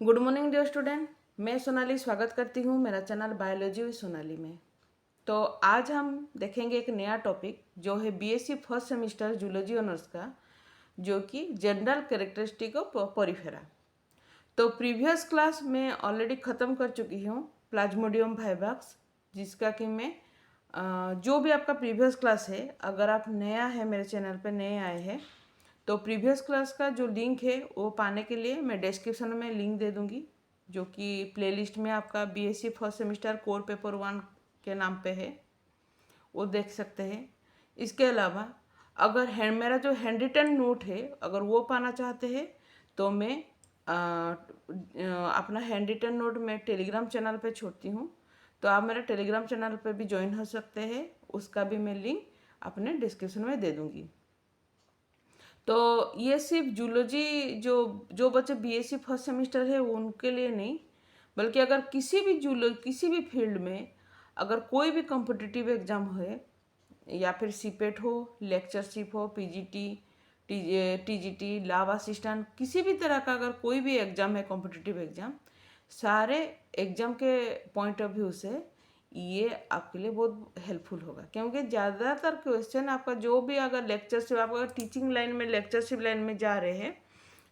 Good morning dear student. मैं सोनाली स्वागत करती हूँ मेरा चैनल बायोलॉजी विद सोनाली में। तो आज हम देखेंगे एक नया टॉपिक जो है BSc first semester zoology honours का, जो कि जनरल कैरेक्टरिस्टिक ऑफ पोरिफेरा। तो प्रीवियस क्लास में ऑलरेडी ख़त्म कर चुकी हूँ प्लाज्मोडियम वाइवाक्स, जिसका कि मैं जो भी आपका प्रीवियस क्लास है, अगर आप नया है मेरे चैनल पर नए आए हैं तो प्रीवियस क्लास का जो लिंक है वो पाने के लिए मैं डिस्क्रिप्शन में लिंक दे दूँगी, जो कि प्लेलिस्ट में आपका BSc first semester core paper 1 के नाम पे है, वो देख सकते हैं। इसके अलावा अगर मेरा जो हैंड रिटन नोट है अगर वो पाना चाहते हैं तो मैं अपना हैंड रिटन नोट मैं टेलीग्राम चैनल पे छोड़ती हूँ, तो आप मेरे टेलीग्राम चैनल पे भी ज्वाइन हो सकते हैं। उसका भी मैं लिंक अपने डिस्क्रिप्शन में दे दूँगी। तो ये सिर्फ जूलॉजी जो जो बच्चे बीएससी फर्स्ट सेमेस्टर है उनके लिए नहीं, बल्कि अगर किसी भी फील्ड में अगर कोई भी कॉम्पिटिटिव एग्ज़ाम है, या फिर सीपेट हो, लेक्चरशिप हो, पीजीटी, टीजीटी, लैब असिस्टेंट, किसी भी तरह का अगर कोई भी एग्ज़ाम है कॉम्पिटिटिव एग्ज़ाम, सारे एग्ज़ाम के पॉइंट ऑफ व्यू से ये आपके लिए बहुत हेल्पफुल होगा। क्योंकि ज़्यादातर क्वेश्चन आपका जो भी अगर लेक्चरशिप, आप अगर टीचिंग लाइन में लेक्चरशिप लाइन में जा रहे हैं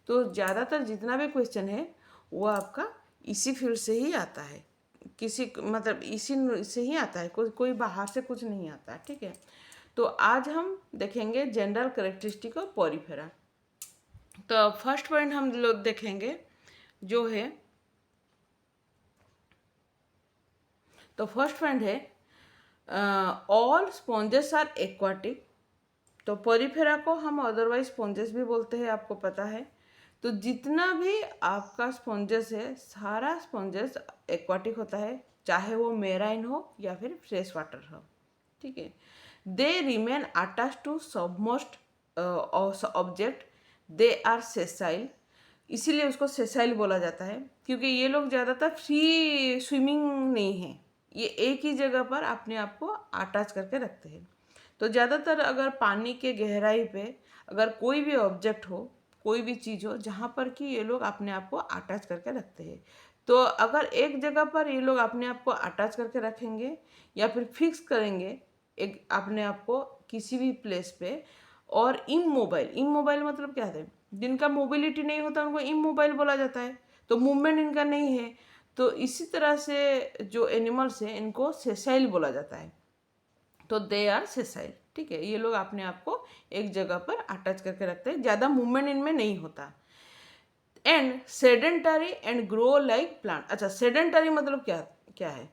तो ज़्यादातर जितना भी क्वेश्चन है वो आपका इसी फील्ड से ही आता है, किसी मतलब इसी से ही आता है, कोई बाहर से कुछ नहीं आता है। ठीक है, तो आज हम देखेंगे जनरल कैरेक्टरिस्टिक ऑफ पोरिफेरा। तो फर्स्ट पॉइंट हम लोग देखेंगे जो है, तो फर्स्ट पॉइंट है ऑल स्पॉन्जेस आर एक्वाटिक। तो पोरिफेरा को हम अदरवाइज स्पॉन्जेस भी बोलते हैं, आपको पता है। तो जितना भी आपका स्पॉन्जेस है सारा स्पॉन्जेस एक्वाटिक होता है, चाहे वो मेराइन हो या फिर फ्रेश वाटर हो। ठीक है, they remain attach to submost object, they are sessile. इसीलिए उसको सेसाइल बोला जाता है, क्योंकि ये लोग ज़्यादातर फ्री स्विमिंग नहीं है, ये एक ही जगह पर अपने आप को अटैच करके रखते हैं। तो ज़्यादातर अगर पानी के गहराई पे अगर कोई भी ऑब्जेक्ट हो, कोई भी चीज़ हो जहाँ पर कि ये लोग अपने आप को अटैच करके रखते हैं, तो अगर एक जगह पर ये लोग अपने आप को अटैच करके रखेंगे या फिर फिक्स करेंगे एक अपने आप को किसी भी प्लेस पे, और इमोबाइल मतलब क्या है, जिनका मोबिलिटी नहीं होता उनको इमोबाइल बोला जाता है, तो मूवमेंट इनका नहीं है। तो इसी तरह से जो एनिमल्स हैं इनको सेसाइल बोला जाता है, तो दे आर सेसाइल। ठीक है, ये लोग अपने आप को एक जगह पर अटैच करके रखते हैं, ज़्यादा मूवमेंट इनमें नहीं होता। And sedentary and grow like plant. अच्छा, सेडेंटरी मतलब क्या क्या है,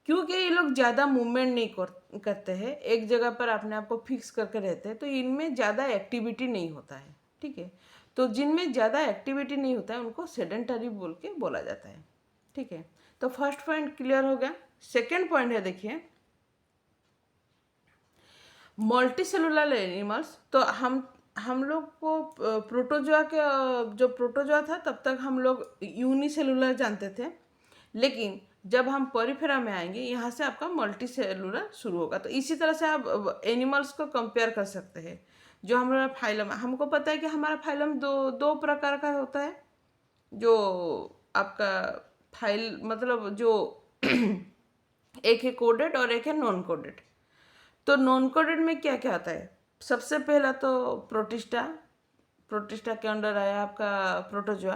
क्योंकि ये लोग ज़्यादा मूवमेंट नहीं करते हैं, एक जगह पर अपने आप को फिक्स करके रहते हैं, तो इनमें ज़्यादा एक्टिविटी नहीं होता है। ठीक है, तो जिनमें ज़्यादा एक्टिविटी नहीं होता है उनको सेडेंटरी बोल के बोला जाता है। ठीक है, तो फर्स्ट पॉइंट क्लियर हो गया। सेकेंड पॉइंट है, देखिए मल्टी सेलुलर एनिमल्स। तो हम लोग को प्रोटोजोआ के जो प्रोटोजोआ था तब तक हम लोग यूनिसेलुलर जानते थे, लेकिन जब हम पोरिफेरा में आएंगे यहाँ से आपका मल्टी सेलुलर शुरू होगा। तो इसी तरह से आप एनिमल्स को कंपेयर कर सकते हैं। जो हमारा फाइलम, हमको पता है कि हमारा फाइलम दो प्रकार का होता है। जो आपका फाइल मतलब जो एक है कोडेड और एक है नॉन कोडेड। तो नॉन कोडेड में क्या क्या आता है, सबसे पहला तो प्रोटिस्टा, प्रोटिस्टा के अंडर आया आपका प्रोटोजोआ,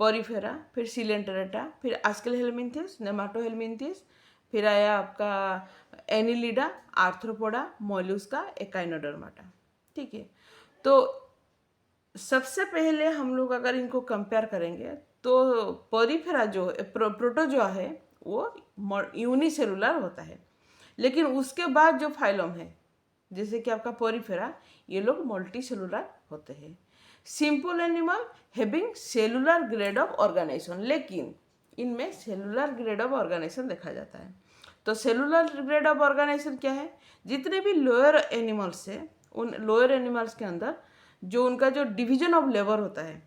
पोरिफेरा, फिर सिलेंटरेटा, फिर आस्केलहेलमिन्थेस, नेमाटोहेलमिन्थेस, फिर आया आपका एनिलिडा, आर्थ्रोपोडा, मोलस्का, एकाइनोडर्माटा। ठीक है, तो सबसे पहले हम लोग अगर इनको कंपेयर करेंगे तो पोरिफेरा जो प्रोटोजोआ है वो यूनिसेलुलर होता है, लेकिन उसके बाद जो फाइलम है जैसे कि आपका पोरिफेरा, ये लोग मल्टी सेलुलर होते हैं। Simple animal having cellular grade of organisation, लेकिन इनमें सेलुलर ग्रेड ऑफ ऑर्गेनाइजेशन देखा जाता है। तो सेलुलर ग्रेड ऑफ ऑर्गेनाइजेशन क्या है, जितने भी लोअर एनिमल्स है उन लोअर एनिमल्स के अंदर जो उनका जो डिवीजन ऑफ लेबर होता है,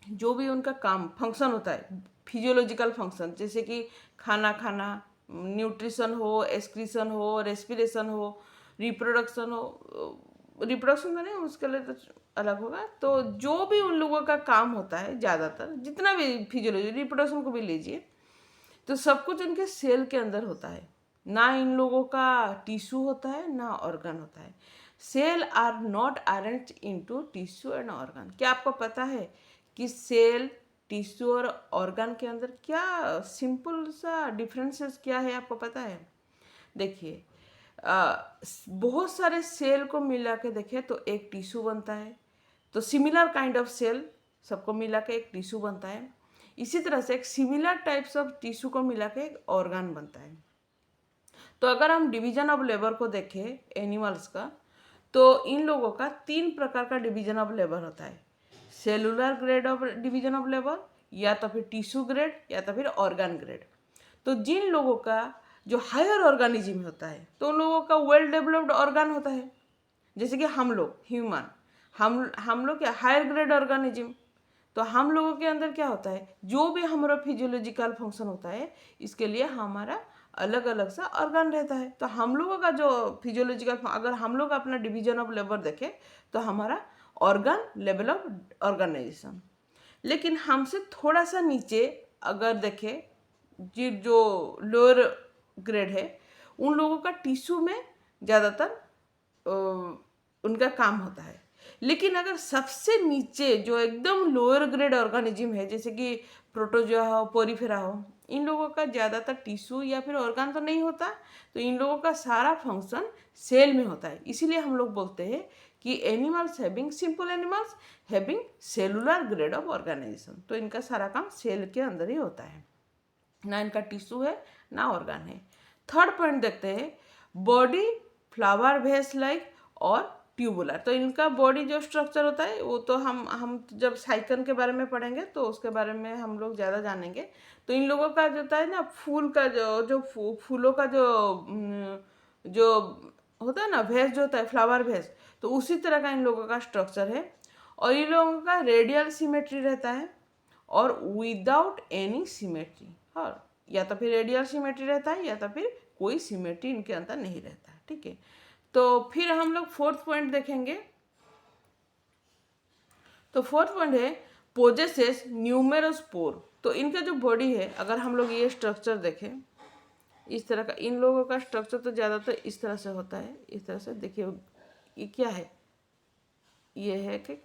जो भी उनका काम फंक्शन होता है, फिजियोलॉजिकल फंक्शन, जैसे कि खाना खाना, न्यूट्रिशन हो, एक्सक्रीशन हो, रेस्पिरेशन हो, रिप्रोडक्शन हो, रिप्रोडक्शन तो नहीं उसके लिए तो अलग होगा। तो जो भी उन लोगों का काम होता है, ज़्यादातर जितना भी फिजियोलॉजी, रिप्रोडक्शन को भी लीजिए, तो सब कुछ उनके सेल के अंदर होता है। ना इन लोगों का टिश्यू होता है, ना ऑर्गन होता है। Cell are not arranged into tissue and organ. क्या आपको पता है कि सेल, टिश्यू और ऑर्गन के अंदर क्या सिंपल सा डिफरेंसेस क्या है, आपको पता है? देखिए, बहुत सारे सेल को मिला के देखें तो एक टिश्यू बनता है। तो सिमिलर काइंड ऑफ सेल सबको मिला के एक टिश्यू बनता है। इसी तरह से एक सिमिलर टाइप्स ऑफ टिश्यू को मिला के एक ऑर्गन बनता है। तो अगर हम डिवीजन ऑफ लेबर को देखें एनिमल्स का, तो इन लोगों का 3 प्रकार का डिवीजन ऑफ लेबर होता है। Cellular grade of division of labour, या तो फिर टिश्यू ग्रेड, या तो फिर ऑर्गन ग्रेड। तो जिन लोगों का जो हायर ऑर्गेनिज्म होता है, तो उन लोगों का वेल डेवलप्ड ऑर्गन होता है। जैसे कि हम लोग ह्यूमन, हम लोग क्या हायर ग्रेड ऑर्गेनिज्म। तो हम लोगों के अंदर क्या होता है, जो भी हमारा फिजियोलॉजिकल फंक्शन होता है, इसके लिए हमारा अलग अलग सा ऑर्गन रहता है। तो हम लोगों का जो फिजियोलॉजिकल, अगर हम लोग अपना डिवीजन ऑफ लेबर देखें तो हमारा ऑर्गन लेवल ऑफ ऑर्गेनाइजेशन। लेकिन हमसे थोड़ा सा नीचे अगर देखें, जो लोअर ग्रेड है, उन लोगों का टिश्यू में ज़्यादातर उनका काम होता है। लेकिन अगर सबसे नीचे जो एकदम लोअर ग्रेड ऑर्गेनिज्म है, जैसे कि प्रोटोजोआ हो, पोरीफेरा हो, इन लोगों का ज़्यादातर टिश्यू या फिर ऑर्गन तो नहीं होता। तो इन लोगों का सारा फंक्शन सेल में होता है। इसीलिए हम लोग बोलते हैं कि animals having, simple animals having cellular grade of organisation. तो इनका सारा काम सेल के अंदर ही होता है, ना इनका टिश्यू है ना ऑर्गन है। थर्ड पॉइंट देखते हैं, बॉडी फ्लावर वेस लाइक और ट्यूबुलर। तो इनका बॉडी जो स्ट्रक्चर होता है वो तो हम जब साइकन के बारे में पढ़ेंगे तो उसके बारे में हम लोग ज़्यादा जानेंगे। तो इन लोगों का जो होता है ना, फूल का फूलों का जो होता है ना, भेस जो होता है, फ्लावर भेस, तो उसी तरह का इन लोगों का स्ट्रक्चर है। और इन लोगों का रेडियल सिमेट्री रहता है और विदाउट एनी सिमेट्री, और या तो फिर रेडियल सिमेट्री रहता है या तो फिर कोई सिमेट्री इनके अंदर नहीं रहता है। ठीक है, तो फिर हम लोग फोर्थ पॉइंट देखेंगे। तो फोर्थ पॉइंट है पोजेसेस न्यूमेरस पोर। तो इनका जो बॉडी है, अगर हम लोग ये स्ट्रक्चर देखें, इस तरह का इन लोगों का स्ट्रक्चर तो ज़्यादातर इस तरह से होता है। इस तरह से देखिए, ये क्या है, ये है कि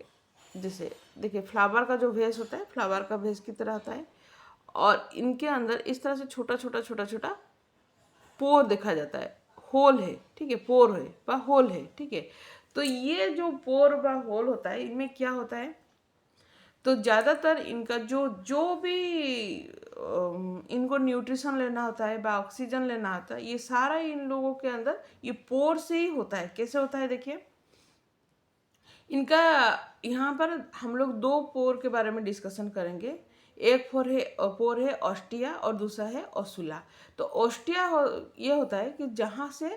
जैसे देखिए फ्लावर का जो भेस होता है, फ्लावर का भेस की तरह होता है। और इनके अंदर इस तरह से छोटा छोटा छोटा छोटा पोर देखा जाता है, होल है। ठीक है, पोर है व होल है। ठीक है, तो ये जो पोर व होल होता है, इनमें क्या होता है, तो ज़्यादातर इनका जो जो भी इनको न्यूट्रिशन लेना होता है व ऑक्सीजन लेना होता है, ये सारा इन लोगों के अंदर ये पोर से ही होता है। कैसे होता है देखिए, इनका यहाँ पर हम लोग 2 पोर के बारे में डिस्कशन करेंगे। एक पोर है ऑस्टिया और दूसरा है ओसुला। तो ऑस्टिया ये होता है कि जहाँ से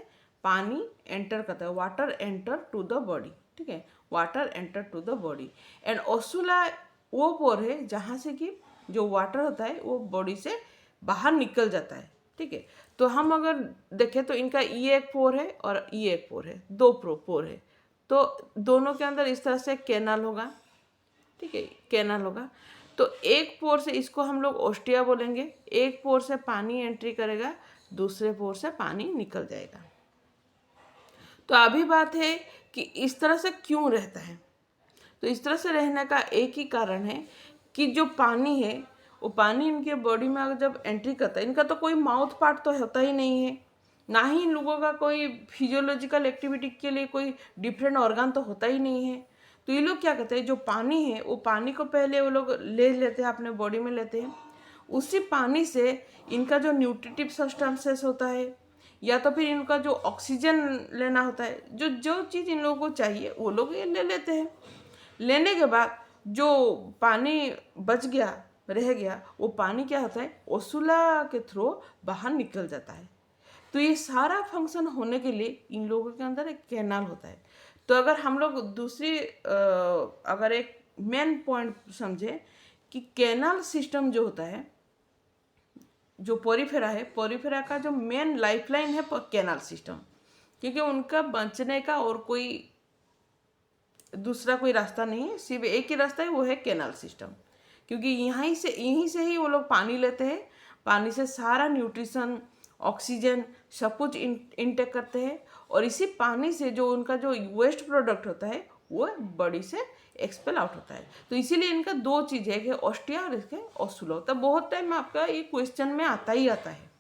पानी एंटर करता है, water enter to the body. ठीक है, water enter to the body. And ओसुला वो पोर है जहाँ से कि जो वाटर होता है वो बॉडी से बाहर निकल जाता है। ठीक है, तो हम अगर देखें तो इनका ये एक पोर है और ये एक पोर है, 2 पोर है। तो दोनों के अंदर इस तरह से कैनाल होगा। ठीक है, कैनाल होगा। तो एक पोर से, इसको हम लोग ओस्टिया बोलेंगे, एक पोर से पानी एंट्री करेगा, दूसरे पोर से पानी निकल जाएगा। तो अभी बात है कि इस तरह से क्यों रहता है। तो इस तरह से रहने का एक ही कारण है कि जो पानी है, वो पानी इनके बॉडी में अगर जब एंट्री करता है, इनका तो कोई माउथ पार्ट तो होता ही नहीं है, ना ही इन लोगों का कोई फिजियोलॉजिकल एक्टिविटी के लिए कोई डिफरेंट ऑर्गन तो होता ही नहीं है। तो ये लोग क्या करते हैं, जो पानी है वो पानी को पहले वो लोग ले लेते हैं, अपने बॉडी में लेते हैं। उसी पानी से इनका जो न्यूट्रिटिव सब्सटेंसेस होता है, या तो फिर इनका जो ऑक्सीजन लेना होता है, जो जो चीज़ इन लोगों को चाहिए वो लोग ये ले लेते हैं। लेने के बाद जो पानी बच गया, रह गया, वो पानी क्या होता है, ओसुला के थ्रू बाहर निकल जाता है। तो ये सारा फंक्शन होने के लिए इन लोगों के अंदर एक कैनाल होता है। तो अगर हम लोग दूसरी अगर एक मेन पॉइंट समझे कि कैनाल सिस्टम जो होता है, जो पोरीफेरा है, पोरीफेरा का जो मेन लाइफलाइन है कैनाल सिस्टम, क्योंकि उनका बचने का और कोई दूसरा कोई रास्ता नहीं है, सिर्फ एक ही रास्ता है, वो है कैनाल सिस्टम। क्योंकि यहीं से ही वो लोग पानी लेते हैं, पानी से सारा न्यूट्रिशन, ऑक्सीजन सब कुछ इनटेक करते हैं, और इसी पानी से जो उनका जो वेस्ट प्रोडक्ट होता है वो बॉडी से एक्सपेल आउट होता है। तो इसीलिए इनका दो चीज़ है, कि ऑस्टिया और इसके ओस्सुला। तो बहुत टाइम में आपका ये क्वेश्चन में आता ही आता है,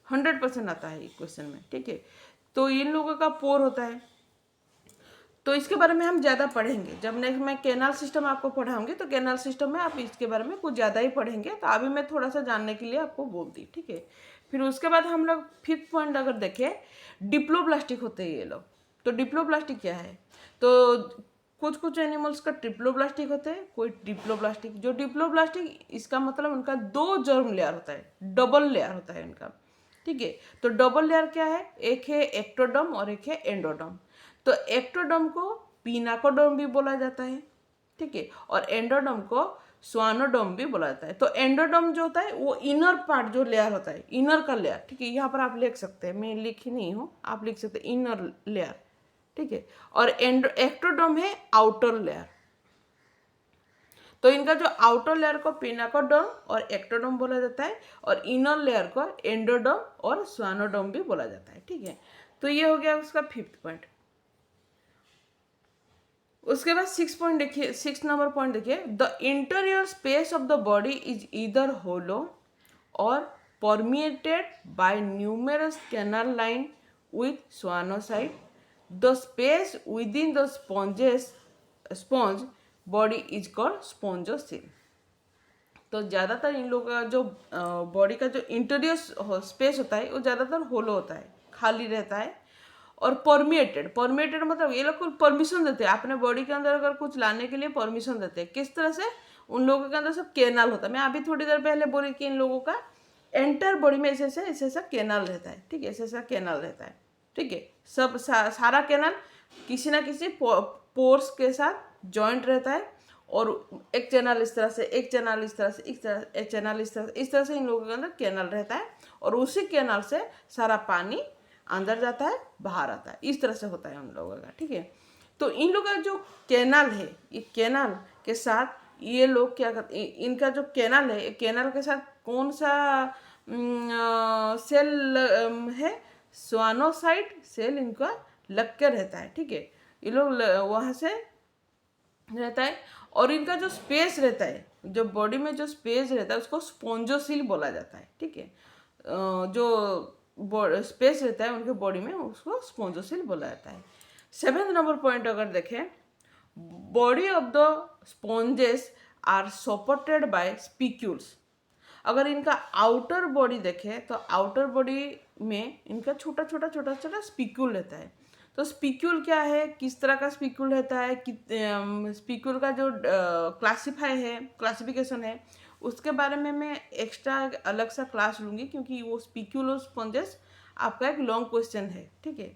100% आता है ये क्वेश्चन में, ठीक है। तो इन लोगों का पोर होता है, तो इसके बारे में हम ज़्यादा पढ़ेंगे जब नेक्स्ट मैं कैनाल सिस्टम आपको पढ़ाऊंगी। तो कैनाल सिस्टम में आप इसके बारे में कुछ ज़्यादा ही पढ़ेंगे, तो अभी मैं थोड़ा सा जानने के लिए आपको बोल दी, ठीक है। फिर उसके बाद हम लोग 5th पॉइंट अगर देखें, डिप्लोब्लास्टिक होते हैं ये लोग। तो डिप्लोब्लास्टिक क्या है? तो कुछ एनिमल्स का ट्रिप्लोब्लास्टिक होते हैं, कोई डिप्लोब्लास्टिक। जो डिप्लोब्लास्टिक, इसका मतलब उनका 2 जर्म लेयर होता है, डबल लेयर होता है उनका, ठीक है। तो डबल लेयर क्या है? एक है एक्टोडर्म और एक है एंडोडर्म। तो एक्टोडर्म को पिनाकोडर्म भी बोला जाता है, ठीक है, और एंडोडर्म को स्वानोडर्म भी बोला जाता है। तो एंडोडर्म जो होता है वो इनर पार्ट जो लेयर होता है, इनर का लेयर, ठीक है। यहाँ पर आप लिख सकते हैं, मैं लिखी नहीं हूँ, आप लिख सकते हैं इनर लेयर, ठीक है। और एक्टोडर्म है आउटर लेयर। तो इनका जो आउटर लेयर को पिनाकोडर्म और एक्टोडर्म बोला जाता है, और इनर लेयर को एंडोडर्म और स्वानोडर्म भी बोला जाता है, ठीक है। तो ये हो गया उसका 5th पॉइंट। उसके बाद 6 नंबर पॉइंट देखिए, the interior space of the body is either hollow और permeated by numerous canal line with choanocyte. The space within the sponge body is called spongocoel. तो ज़्यादातर इन लोगों का जो बॉडी का जो इंटीरियर स्पेस होता है वो ज़्यादातर होलो होता है, खाली रहता है, और परमिएटेड मतलब ये लोग को परमिशन देते हैं अपने बॉडी के अंदर अगर कुछ लाने के लिए परमिशन देते हैं। किस तरह से? उन लोगों के अंदर सब कैनाल होता है। मैं अभी थोड़ी देर पहले बोली कि इन लोगों का एंटर बॉडी में ऐसा कैनाल रहता है, ठीक है, ऐसा कैनाल रहता है, ठीक है। सब सारा कैनाल किसी ना किसी पोर्स के साथ जॉइंट रहता है, और एक चैनल इस तरह से, एक चैनल इस तरह से, एक चैनल इस तरह से इन लोगों के अंदर कैनाल रहता है, और उसी कैनाल से सारा पानी अंदर जाता है, बाहर आता है, इस तरह से होता है उन लोगों का, ठीक है। तो इन लोगों का जो कैनाल है, ये कैनाल के साथ ये लोग क्या करते हैं, इनका जो कैनाल है, कैनाल के साथ कौन सा सेल है? स्वानोसाइट सेल इनका लग के रहता है, ठीक है। ये लोग वहाँ से रहता है, और इनका जो स्पेस रहता है, जो बॉडी में जो स्पेस रहता है उसको स्पॉन्जोसिल बोला जाता है, ठीक है। जो स्पेस रहता है उनके बॉडी में उसको स्पॉन्जोसिल बोला जाता है। 7th नंबर पॉइंट अगर देखें, body of the sponges are supported by spicules. अगर इनका आउटर बॉडी देखें तो आउटर बॉडी में इनका छोटा छोटा स्पिक्यूल रहता है। तो स्पिक्यूल क्या है, किस तरह का स्पिक्यूल रहता है, स्पिक्यूल का जो क्लासिफिकेशन है, उसके बारे में मैं एक्स्ट्रा अलग सा क्लास लूँगी, क्योंकि वो स्पिक्यूल ऑफ स्पॉन्जेस आपका एक लॉन्ग क्वेश्चन है, ठीक है।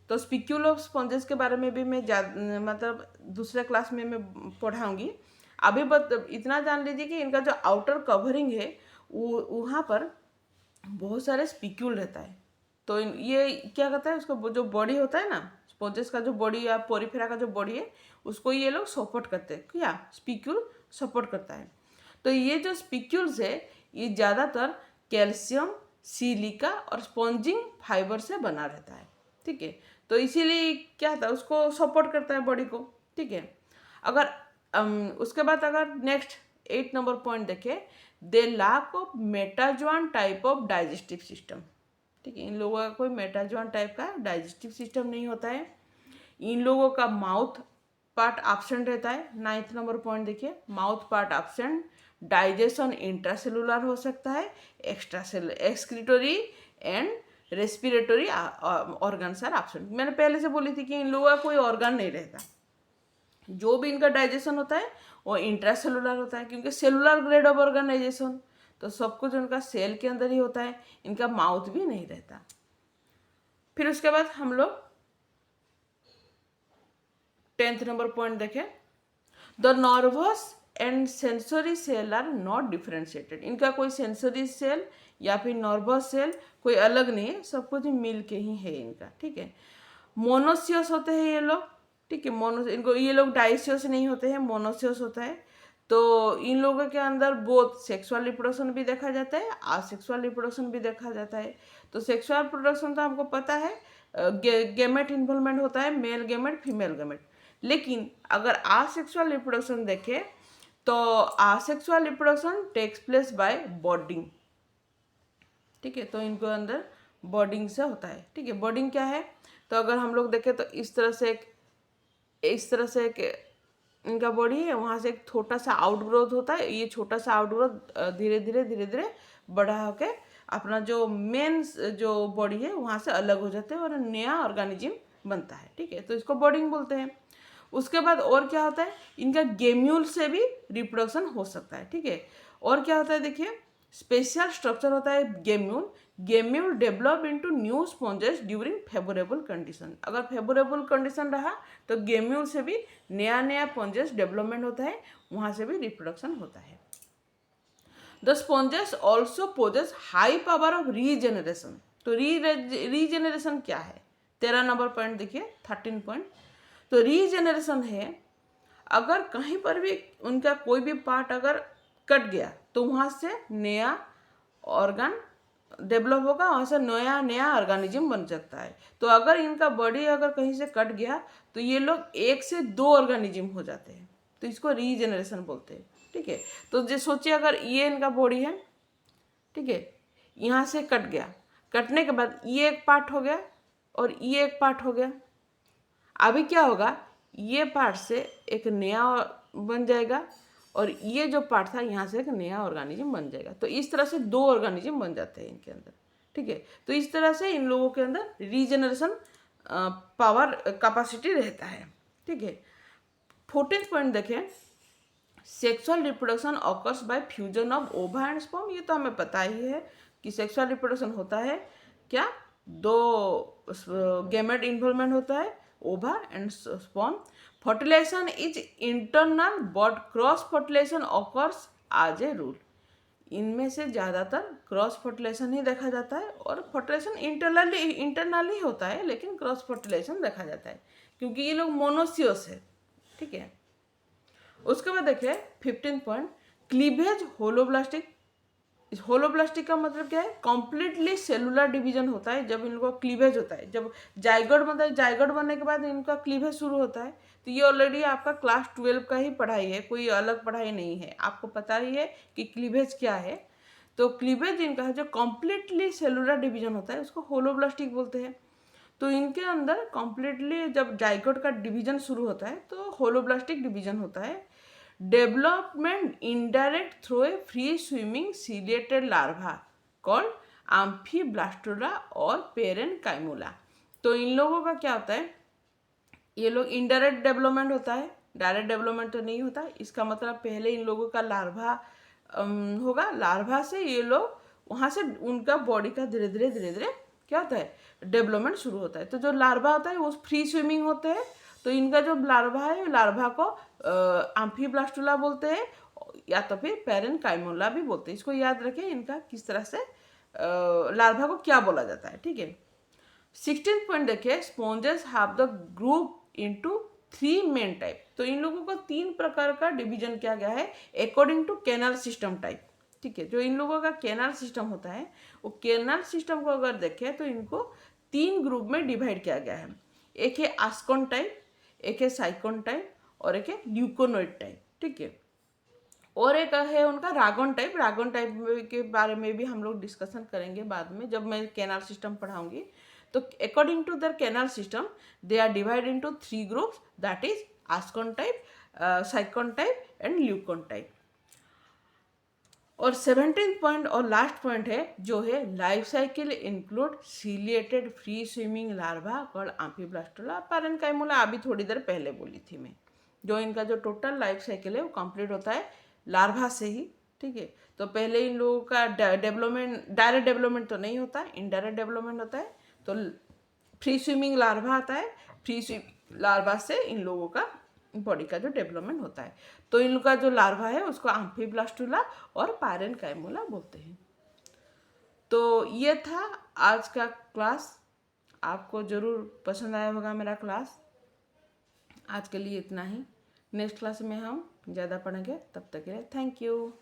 तो स्पिक्यूल ऑफ स्पॉन्जेस के बारे में भी मैं मतलब दूसरे क्लास में मैं पढ़ाऊँगी। अभी इतना जान लीजिए कि इनका जो आउटर कवरिंग है वहाँ पर बहुत सारे स्पिक्यूल रहता है। तो ये क्या करता है, उसका जो बॉडी होता है ना, स्पॉन्जेस का जो बॉडी या पोरिफेरा का जो बॉडी है, उसको ये लोग सपोर्ट करते हैं, क्या स्पिक्यूल सपोर्ट करता है। तो ये जो स्पिक्यूल्स है ये ज़्यादातर कैल्शियम, सिलिका और स्पॉन्जिंग फाइबर से बना रहता है, ठीक है। तो इसीलिए क्या था, उसको सपोर्ट करता है बॉडी को, ठीक है। अगर उसके बाद अगर नेक्स्ट 8 नंबर पॉइंट देखें, they lack of metazoan type of digestive system, ठीक है। इन लोगों का कोई मेटाजोन टाइप का डाइजेस्टिव सिस्टम नहीं होता है। इन लोगों का माउथ पार्ट एब्सेंट रहता है। 9th नंबर पॉइंट देखिए, mouth part absent, digestion intracellular हो सकता है, excretory and respiratory organs are absent. मैंने पहले से बोली थी कि इन लोगों का कोई ऑर्गन नहीं रहता, जो भी इनका डाइजेशन होता है वो इंट्रासेलुलर होता है, क्योंकि सेलुलर ग्रेड ऑफ ऑर्गेनाइजेशन, तो सब कुछ उनका सेल के अंदर ही होता है, इनका माउथ भी नहीं रहता। फिर उसके बाद हम लोग 10th नंबर पॉइंट देखें, the nervous and sensory cell are not differentiated. इनका कोई सेंसरी सेल या फिर नर्वस सेल कोई अलग नहीं है, सब कुछ मिल के ही है इनका, ठीक है। मोनोसियस होते हैं ये लोग, ठीक है। मोनो इनको ये लोग डाइसियस नहीं होते हैं, मोनोसियस होता है। तो इन लोगों के अंदर बोथ सेक्सुअल रिप्रोडक्शन भी देखा जाता है, आसेक्सुअल रिप्रोडक्शन भी देखा जाता है। तो सेक्सुअल रिप्रोडक्शन तो हमको पता है, गेमेट इन्वॉल्वमेंट होता है, मेल गेमेट फीमेल गेमेट। लेकिन अगर आसेक्सुअल रिप्रोडक्शन देखें तो asexual reproduction takes place by budding, ठीक है। तो इनको अंदर बॉडिंग से होता है, ठीक है। बॉडिंग क्या है, तो अगर हम लोग देखें तो इस तरह से एक इनका बॉडी है, वहाँ से एक छोटा सा आउटग्रोथ होता है। ये छोटा सा आउटग्रोथ धीरे धीरे बड़ा होके अपना जो मेन जो बॉडी है वहाँ से अलग हो जाते हैं और नया ऑर्गेनिज्म बनता है, ठीक है। तो इसको बॉडिंग बोलते हैं। उसके बाद और क्या होता है, इनका गेम्यूल से भी रिप्रोडक्शन हो सकता है, ठीक है। और क्या होता है देखिए, स्पेशल स्ट्रक्चर होता है gemmule. Gemmule develop into new sponges during favourable condition. अगर फेवरेबल कंडीशन रहा तो गेम्यूल से भी नया स्पॉन्जेस डेवलपमेंट होता है, वहाँ से भी रिप्रोडक्शन होता है। The sponges also possess high power of regeneration. तो रीजेनरेशन क्या है, 13 नंबर पॉइंट देखिए, 13 पॉइंट। तो रीजेनरेशन है, अगर कहीं पर भी उनका कोई भी पार्ट अगर कट गया तो वहाँ से नया ऑर्गन डेवलप होगा, वहाँ से नया ऑर्गेनिज्म बन सकता है। तो अगर इनका बॉडी अगर कहीं से कट गया तो ये लोग 1 से 2 ऑर्गेनिज्म हो जाते हैं, तो इसको रीजेनरेशन बोलते हैं, ठीक है। तो जो सोचिए अगर ये इनका बॉडी है, ठीक है, यहाँ से कट गया, कटने के बाद ये एक पार्ट हो गया और ये एक पार्ट हो गया। अभी क्या होगा, ये पार्ट से एक नया बन जाएगा और ये जो पार्ट था यहाँ से एक नया ऑर्गेनिज्म बन जाएगा। तो इस तरह से 2 ऑर्गेनिज्म बन जाते हैं इनके अंदर, ठीक है। तो इस तरह से इन लोगों के अंदर रीजनरेशन पावर कैपेसिटी रहता है, ठीक है। 14th पॉइंट देखें, sexual reproduction occurs by fusion of ओवा एंड स्पर्म। ये तो हमें पता ही है कि सेक्सुअल रिप्रोडक्शन होता है क्या, 2 गेमेट इन्वॉल्वमेंट होता है, ova and sperm. Fertilisation is internal but cross fertilisation occurs as a rule. इनमें से ज़्यादातर क्रॉस फर्टिलाइजेशन ही देखा जाता है और फर्टिलाइजेशन इंटरनली होता है, लेकिन क्रॉस फर्टिलाइजेशन देखा जाता है क्योंकि ये लोग मोनोसियस है, ठीक है। उसके बाद देखिए 15 पॉइंट, क्लीवेज होलोब्लास्टिक। इस होलोब्लास्टिक का मतलब क्या है, कम्प्लीटली सेलुलर डिवीजन होता है जब इनको क्लीवेज होता है। जब जाइगोट बनता है, जाइगोट बनने के बाद इनका क्लीवेज शुरू होता है। तो ये ऑलरेडी आपका क्लास 12 का ही पढ़ाई है, कोई अलग पढ़ाई नहीं है, आपको पता ही है कि क्लीवेज क्या है। तो क्लीवेज इनका है जो कम्प्लीटली सेलुलर डिवीजन होता है, उसको होलोब्लास्टिक बोलते हैं। तो इनके अंदर कम्प्लीटली जब जाइगोट का डिवीजन शुरू होता है तो होलोब्लास्टिक डिवीजन होता है। Development indirect through a free swimming ciliated larva called amphiblastula और पेरेनकाइमोला। तो इन लोगों का क्या होता है, ये लोग इनडायरेक्ट डेवलपमेंट होता है, डायरेक्ट डेवलपमेंट तो नहीं होता। इसका मतलब पहले इन लोगों का लार्वा होगा, लार्वा से ये लोग वहाँ से उनका बॉडी का धीरे धीरे क्या होता है, डेवलपमेंट शुरू होता है। तो जो लार्वा होता है वो फ्री स्विमिंग होते हैं। तो इनका जो लार्वा है, लार्वा को आम्फीब्लास्टोला बोलते हैं या तो फिर पेरेनकाइमोला भी बोलते हैं। इसको याद रखें, इनका किस तरह से लार्वा को क्या बोला जाता है, ठीक है। 16th पॉइंट देखिए, sponges have the group into 3 main type. तो इन लोगों को 3 प्रकार का डिवीजन किया गया है according to canal system type, ठीक है। जो इन लोगों का कैनाल सिस्टम होता है, वो कैनाल सिस्टम को अगर देखें तो इनको 3 ग्रुप में डिवाइड किया गया है। एक है आस्कॉन टाइप, एक है साइकॉन टाइप और एक है ल्यूकोनोइड टाइप, ठीक है। और एक है उनका रागोन टाइप। रागोन टाइप के बारे में भी हम लोग डिस्कशन करेंगे बाद में जब मैं कैनाल सिस्टम पढ़ाऊंगी। तो according to their canal system they are divide into 3 groups, that is ascon type, sycon type and leucon type. और 17th पॉइंट और लास्ट पॉइंट है जो है life cycle include ciliated free swimming larva called amphiblastula parenchymula. अभी थोड़ी देर पहले बोली थी मैं। जो इनका जो टोटल लाइफ साइकिल है वो कंप्लीट होता है लार्वा से ही, ठीक है। तो पहले इन लोगों का डेवलपमेंट, डायरेक्ट डेवलपमेंट तो नहीं होता, इनडायरेक्ट डेवलपमेंट होता है। तो फ्री स्विमिंग लार्वा आता है, फ्री स्विमिंग लार्वा से इन लोगों का बॉडी का जो डेवलपमेंट होता है। तो इनका जो लार्वा है उसको आम्फीब्लास्टोला और पेरेनकाइमोला बोलते हैं। तो ये था आज का क्लास, आपको ज़रूर पसंद आया होगा मेरा क्लास। आज के लिए इतना ही। नेक्स्ट क्लास में हम ज़्यादा पढ़ेंगे, तब तक के लिए थैंक यू।